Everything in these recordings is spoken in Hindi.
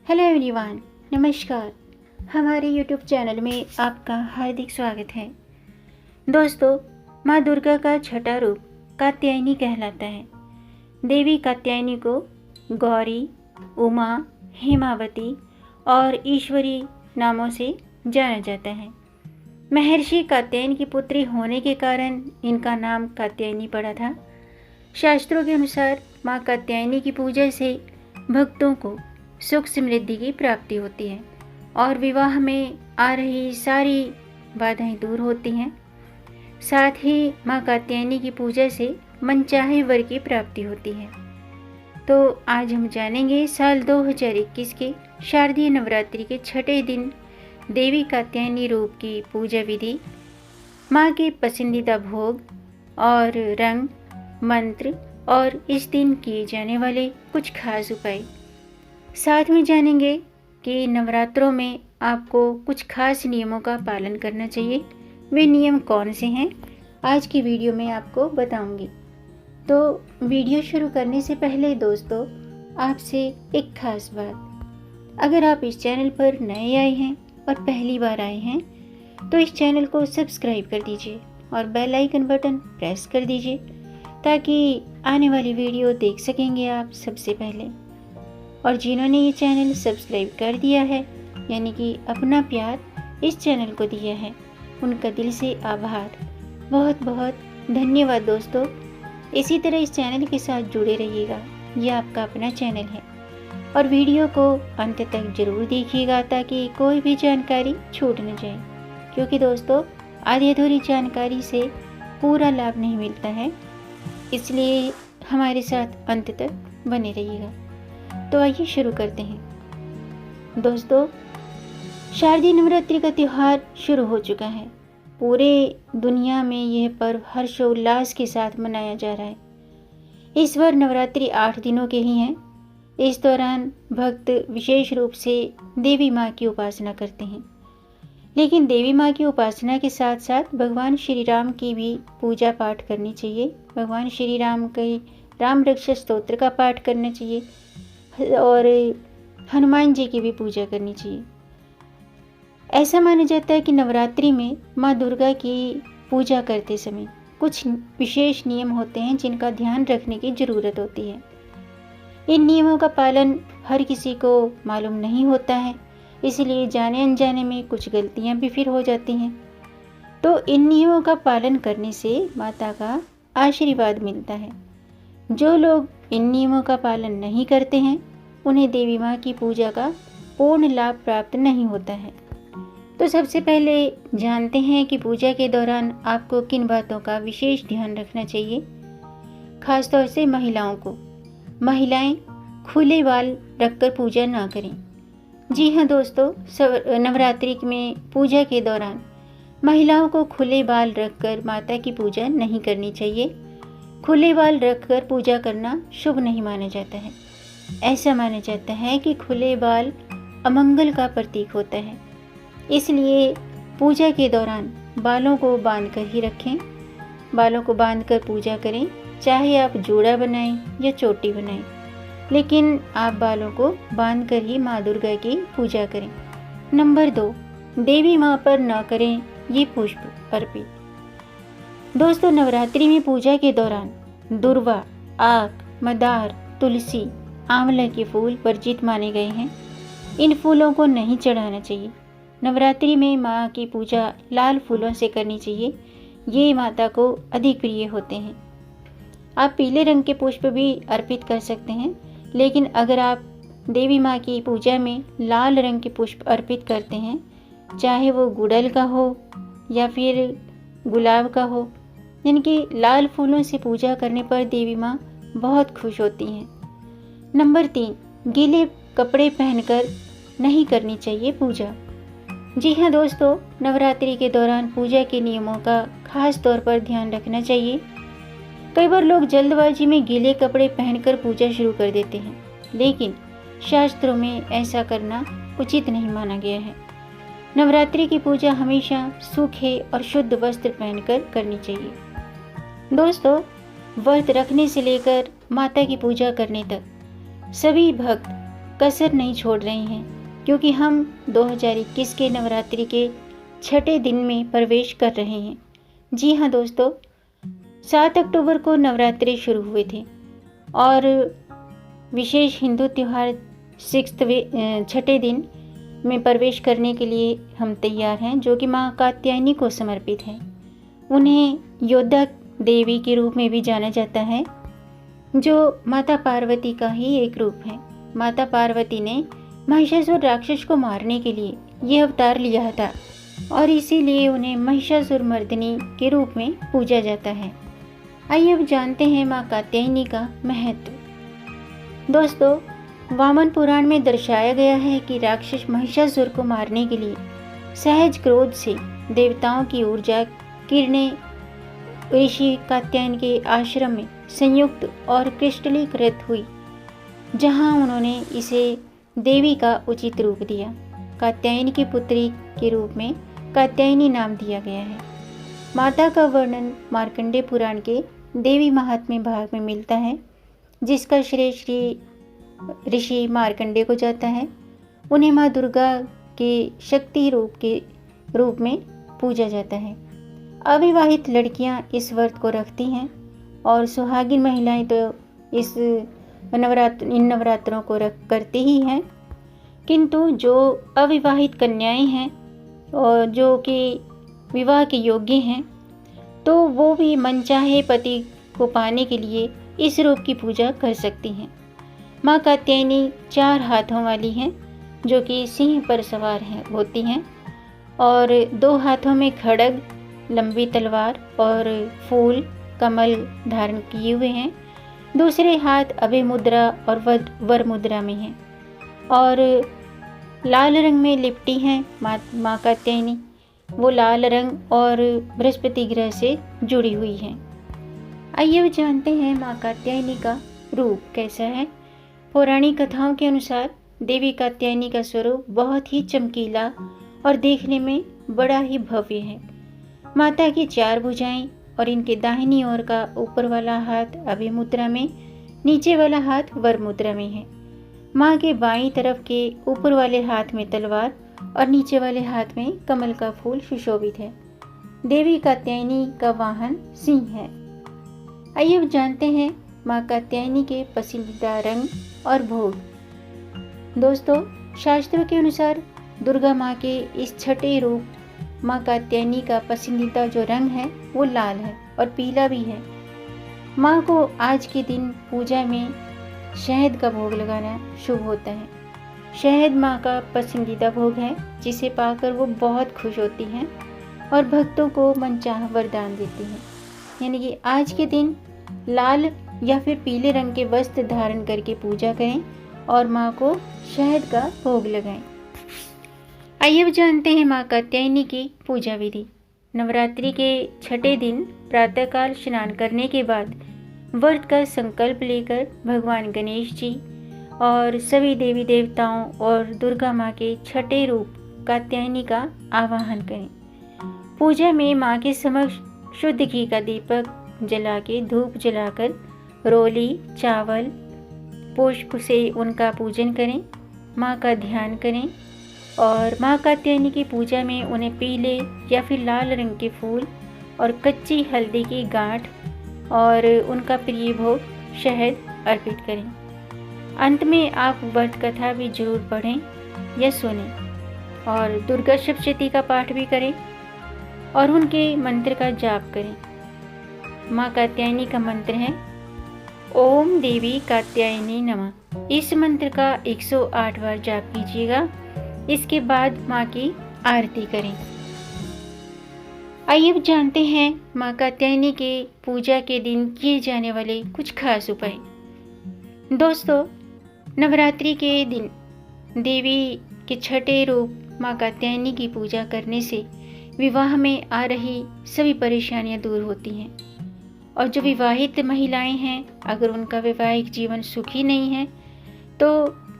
हेलो एवरीवन, नमस्कार। हमारे यूट्यूब चैनल में आपका हार्दिक स्वागत है। दोस्तों, माँ दुर्गा का छठा रूप कात्यायनी कहलाता है। देवी कात्यायनी को गौरी, उमा, हेमावती और ईश्वरी नामों से जाना जाता है। महर्षि कात्यायन की पुत्री होने के कारण इनका नाम कात्यायनी पड़ा था। शास्त्रों के अनुसार माँ कात्यायनी की पूजा से भक्तों को सुख समृद्धि की प्राप्ति होती है और विवाह में आ रही सारी बाधाएं दूर होती हैं। साथ ही माँ कात्यायनी की पूजा से मनचाहे वर की प्राप्ति होती है। तो आज हम जानेंगे साल 2021 के शारदीय नवरात्रि के छठे दिन देवी कात्यायनी रूप की पूजा विधि, माँ के पसंदीदा भोग और रंग, मंत्र और इस दिन किए जाने वाले कुछ खास उपाय। साथ में जानेंगे कि नवरात्रों में आपको कुछ खास नियमों का पालन करना चाहिए। वे नियम कौन से हैं, आज की वीडियो में आपको बताऊंगी। तो वीडियो शुरू करने से पहले दोस्तों, आपसे एक खास बात। अगर आप इस चैनल पर नए आए हैं और पहली बार आए हैं तो इस चैनल को सब्सक्राइब कर दीजिए और बेल आइकन बटन प्रेस कर दीजिए ताकि आने वाली वीडियो देख सकेंगे आप सबसे पहले। और जिन्होंने ये चैनल सब्सक्राइब कर दिया है, यानी कि अपना प्यार इस चैनल को दिया है, उनका दिल से आभार। बहुत बहुत धन्यवाद दोस्तों। इसी तरह इस चैनल के साथ जुड़े रहिएगा, ये आपका अपना चैनल है। और वीडियो को अंत तक जरूर देखिएगा ताकि कोई भी जानकारी छूट न जाए, क्योंकि दोस्तों आधी अधूरी जानकारी से पूरा लाभ नहीं मिलता है। इसलिए हमारे साथ अंत तक बने रहिएगा। तो आइए शुरू करते हैं। दोस्तों, शारदीय नवरात्रि का त्यौहार शुरू हो चुका है। पूरे दुनिया में यह पर्व हर्षोल्लास के साथ मनाया जा रहा है। इस बार नवरात्रि 8 दिनों के ही हैं। इस दौरान भक्त विशेष रूप से देवी माँ की उपासना करते हैं। लेकिन देवी माँ की उपासना के साथ साथ भगवान श्री राम की भी पूजा पाठ करनी चाहिए। भगवान श्री राम के राम रक्षा स्तोत्र का पाठ करना चाहिए और हनुमान जी की भी पूजा करनी चाहिए। ऐसा माना जाता है कि नवरात्रि में माँ दुर्गा की पूजा करते समय कुछ विशेष नियम होते हैं जिनका ध्यान रखने की ज़रूरत होती है। इन नियमों का पालन हर किसी को मालूम नहीं होता है, इसलिए जाने अनजाने में कुछ गलतियाँ भी फिर हो जाती हैं। तो इन नियमों का पालन करने से माता का आशीर्वाद मिलता है। जो लोग इन नियमों का पालन नहीं करते हैं, उन्हें देवी माँ की पूजा का पूर्ण लाभ प्राप्त नहीं होता है। तो सबसे पहले जानते हैं कि पूजा के दौरान आपको किन बातों का विशेष ध्यान रखना चाहिए। खासतौर से महिलाएं खुले बाल रखकर पूजा ना करें। जी हाँ दोस्तों, नवरात्रि में पूजा के दौरान महिलाओं को खुले बाल रखकर माता की पूजा नहीं करनी चाहिए। खुले बाल रखकर पूजा करना शुभ नहीं माना जाता है। ऐसा माना जाता है कि खुले बाल अमंगल का प्रतीक होता है। इसलिए पूजा के दौरान बालों को बांधकर ही रखें। बालों को बांधकर पूजा करें, चाहे आप जोड़ा बनाएं या चोटी बनाएं, लेकिन आप बालों को बांधकर ही माँ दुर्गा की पूजा करें। नंबर 2, देवी माँ पर न करें ये पुष्प अर्पित। दोस्तों, नवरात्रि में पूजा के दौरान दुर्वा, आक, मदार, तुलसी, आंवला के फूल वर्जित माने गए हैं। इन फूलों को नहीं चढ़ाना चाहिए। नवरात्रि में माँ की पूजा लाल फूलों से करनी चाहिए। ये माता को अधिक प्रिय होते हैं। आप पीले रंग के पुष्प भी अर्पित कर सकते हैं, लेकिन अगर आप देवी माँ की पूजा में लाल रंग के पुष्प अर्पित करते हैं, चाहे वो गुड़हल का हो या फिर गुलाब का हो, यानी कि लाल फूलों से पूजा करने पर देवी माँ बहुत खुश होती हैं। नंबर 3, गीले कपड़े पहनकर नहीं करनी चाहिए पूजा। जी हाँ दोस्तों, नवरात्रि के दौरान पूजा के नियमों का खास तौर पर ध्यान रखना चाहिए। कई बार लोग जल्दबाजी में गीले कपड़े पहनकर पूजा शुरू कर देते हैं, लेकिन शास्त्रों में ऐसा करना उचित नहीं माना गया है। नवरात्रि की पूजा हमेशा सूखे और शुद्ध वस्त्र पहनकर करनी चाहिए। दोस्तों, व्रत रखने से लेकर माता की पूजा करने तक सभी भक्त कसर नहीं छोड़ रहे हैं, क्योंकि हम 2021 के नवरात्रि के छठे दिन में प्रवेश कर रहे हैं। जी हाँ दोस्तों, 7 अक्टूबर को नवरात्रि शुरू हुए थे और विशेष हिंदू त्यौहार छठे दिन में प्रवेश करने के लिए हम तैयार हैं, जो कि माँ कात्यायनी को समर्पित है। उन्हें योद्धा देवी के रूप में भी जाना जाता है, जो माता पार्वती का ही एक रूप है। माता पार्वती ने महिषासुर राक्षस को मारने के लिए यह अवतार लिया था और इसीलिए उन्हें महिषासुर मर्दिनी के रूप में पूजा जाता है। आइए अब जानते हैं माँ कात्यायनी का महत्व। दोस्तों, वामन पुराण में दर्शाया गया है कि राक्षस महिषासुर को मारने के लिए सहज क्रोध से देवताओं की ऊर्जा किरणें ऋषि कात्यायन के आश्रम में संयुक्त और क्रिस्टलीकृत हुई, जहां उन्होंने इसे देवी का उचित रूप दिया। कात्यायनी की पुत्री के रूप में कात्यायनी नाम दिया गया है। माता का वर्णन मार्कंडेय पुराण के देवी महात्म्य भाग में मिलता है, जिसका श्रेय श्री ऋषि मार्कंडेय को जाता है। उन्हें माँ दुर्गा के शक्ति रूप में पूजा जाता है। अविवाहित लड़कियां इस व्रत को रखती हैं और सुहागिन महिलाएं तो इन नवरात्रों को करती ही हैं, किंतु जो अविवाहित कन्याएं हैं और जो कि विवाह के योग्य हैं, तो वो भी मनचाहे पति को पाने के लिए इस रूप की पूजा कर सकती हैं। माँ कात्यायनी 4 हाथों वाली हैं, जो कि सिंह पर सवार होती हैं और 2 हाथों में खड्ग, लंबी तलवार और फूल कमल धारण किए हुए हैं। दूसरे हाथ अभय मुद्रा और वर मुद्रा में हैं और लाल रंग में लिपटी हैं माँ कात्यायनी। वो लाल रंग और बृहस्पति ग्रह से जुड़ी हुई हैं। आइए अब जानते हैं माँ कात्यायनी का रूप कैसा है। पौराणिक कथाओं के अनुसार देवी कात्यायनी का स्वरूप बहुत ही चमकीला और देखने में बड़ा ही भव्य है। माता की 4 भुजाएं और इनके दाहिनी ओर का ऊपर वाला हाथ अभय मुद्रा में, नीचे वाला हाथ वर मुद्रा में है। माँ के बाईं तरफ के ऊपर वाले हाथ में तलवार और नीचे वाले हाथ में कमल का फूल सुशोभित है। देवी कात्यायनी का वाहन सिंह है। आइए अब जानते हैं माँ कात्यायनी के पसंदीदा रंग और भोग। दोस्तों, शास्त्रों के अनुसार दुर्गा माँ के इस छठे रूप माँ कात्यायनी का पसंदीदा जो रंग है वो लाल है और पीला भी है। माँ को आज के दिन पूजा में शहद का भोग लगाना शुभ होता है। शहद माँ का पसंदीदा भोग है, जिसे पाकर वो बहुत खुश होती हैं और भक्तों को मनचाहा वरदान देती हैं। यानी कि आज के दिन लाल या फिर पीले रंग के वस्त्र धारण करके पूजा करें और माँ को शहद का भोग लगाएं। आइए अब जानते हैं माँ कात्यायनी की पूजा विधि। नवरात्रि के छठे दिन प्रातःकाल स्नान करने के बाद व्रत का संकल्प लेकर भगवान गणेश जी और सभी देवी देवताओं और दुर्गा माँ के छठे रूप कात्यायनी का आवाहन करें। पूजा में माँ के समक्ष शुद्ध घी का दीपक जला के धूप जलाकर रोली चावल पुष्प से उनका पूजन करें, माँ का ध्यान करें और माँ कात्यायनी की पूजा में उन्हें पीले या फिर लाल रंग के फूल और कच्ची हल्दी की गांठ और उनका प्रिय भोग शहद अर्पित करें। अंत में आप व्रत कथा भी जरूर पढ़ें या सुनें और दुर्गा सप्तशती का पाठ भी करें और उनके मंत्र का जाप करें। माँ कात्यायनी का मंत्र है ओम देवी कात्यायनी नमः। इस मंत्र का 108 बार जाप कीजिएगा। इसके बाद माँ की आरती करें। आइए अब जानते हैं माँ कात्यायनी के पूजा के दिन किए जाने वाले कुछ खास उपाय। दोस्तों, नवरात्रि के दिन देवी के छठे रूप माँ कात्यायनी की पूजा करने से विवाह में आ रही सभी परेशानियां दूर होती हैं और जो विवाहित महिलाएं हैं, अगर उनका वैवाहिक जीवन सुखी नहीं है तो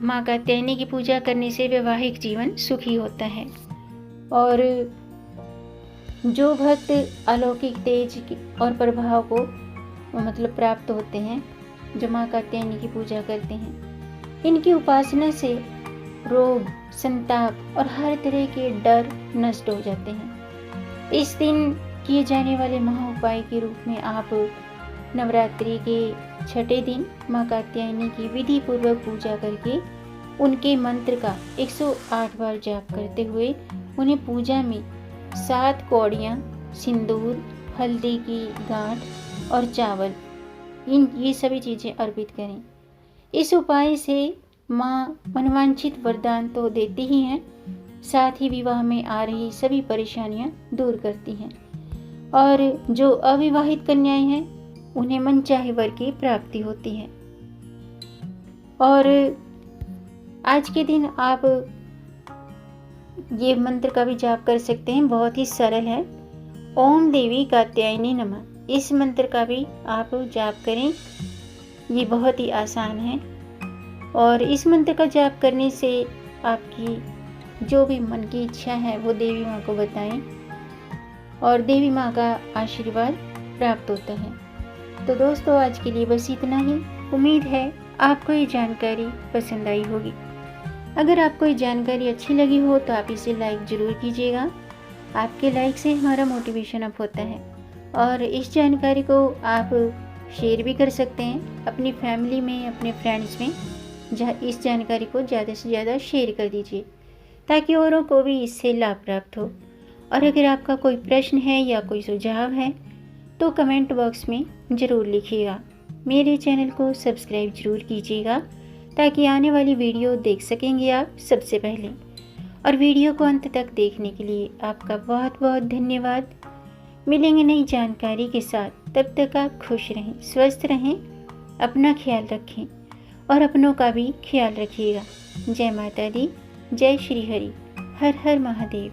माँ कात्यायनी की पूजा करने से वैवाहिक जीवन सुखी होता है। और जो भक्त अलौकिक तेज और प्रभाव को प्राप्त होते हैं, जो माँ कात्यायनी की पूजा करते हैं, इनकी उपासना से रोग, संताप और हर तरह के डर नष्ट हो जाते हैं। इस दिन किए जाने वाले महाउपाय के रूप में आप नवरात्रि के छठे दिन माँ कात्यायनी की विधि पूर्वक पूजा करके उनके मंत्र का 108 बार जाप करते हुए उन्हें पूजा में 7 कौड़ियाँ, सिंदूर, हल्दी की गांठ और चावल, ये सभी चीज़ें अर्पित करें। इस उपाय से माँ मनवांछित वरदान तो देती ही हैं, साथ ही विवाह में आ रही सभी परेशानियाँ दूर करती हैं और जो अविवाहित कन्याएं हैं उन्हें मनचाहे वर की प्राप्ति होती है। और आज के दिन आप ये मंत्र का भी जाप कर सकते हैं, बहुत ही सरल है। ओम देवी कात्यायनी नमः, इस मंत्र का भी आप जाप करें, ये बहुत ही आसान है। और इस मंत्र का जाप करने से आपकी जो भी मन की इच्छा है वो देवी माँ को बताएं और देवी माँ का आशीर्वाद प्राप्त होता है। तो दोस्तों, आज के लिए बस इतना ही। उम्मीद है आपको ये जानकारी पसंद आई होगी। अगर आपको ये जानकारी अच्छी लगी हो तो आप इसे लाइक ज़रूर कीजिएगा। आपके लाइक से हमारा मोटिवेशन अप होता है और इस जानकारी को आप शेयर भी कर सकते हैं अपनी फैमिली में, अपने फ्रेंड्स में। जहाँ इस जानकारी को ज़्यादा से ज़्यादा शेयर कर दीजिए ताकि औरों को भी इससे लाभ प्राप्त हो। और अगर आपका कोई प्रश्न है या कोई सुझाव है तो कमेंट बॉक्स में ज़रूर लिखिएगा। मेरे चैनल को सब्सक्राइब ज़रूर कीजिएगा ताकि आने वाली वीडियो देख सकेंगे आप सबसे पहले। और वीडियो को अंत तक देखने के लिए आपका बहुत बहुत धन्यवाद। मिलेंगे नई जानकारी के साथ, तब तक आप खुश रहें, स्वस्थ रहें, अपना ख्याल रखें और अपनों का भी ख्याल रखिएगा। जय माता दी, जय श्री हरि, हर हर महादेव।